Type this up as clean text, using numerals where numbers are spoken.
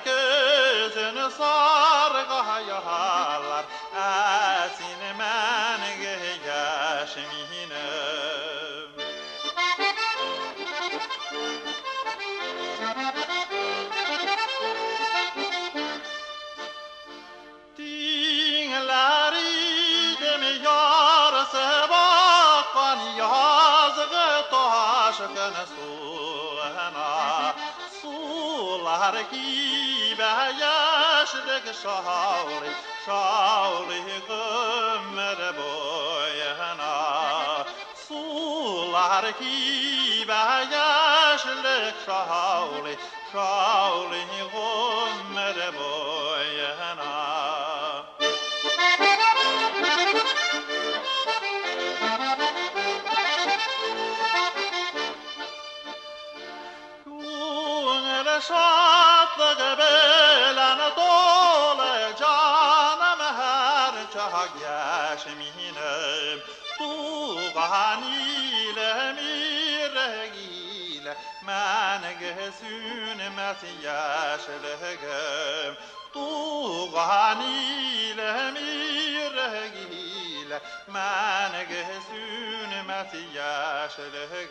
gözünü sargıya yalar Asin mənge yaşminem Dinleri demi yarısı bakkan yazgı taşkın suğuna Sular gibi yaşlık şavli Şavli ömür boyuna Sular gibi yaşlık şavli Şavli ömür boyuna Şadlık belen dolu canım her çağ yaşminem Tuğan ile mirek ile men gözünmet yaşlığım Tuğan ile mirek ile men gözünmet yaşlığım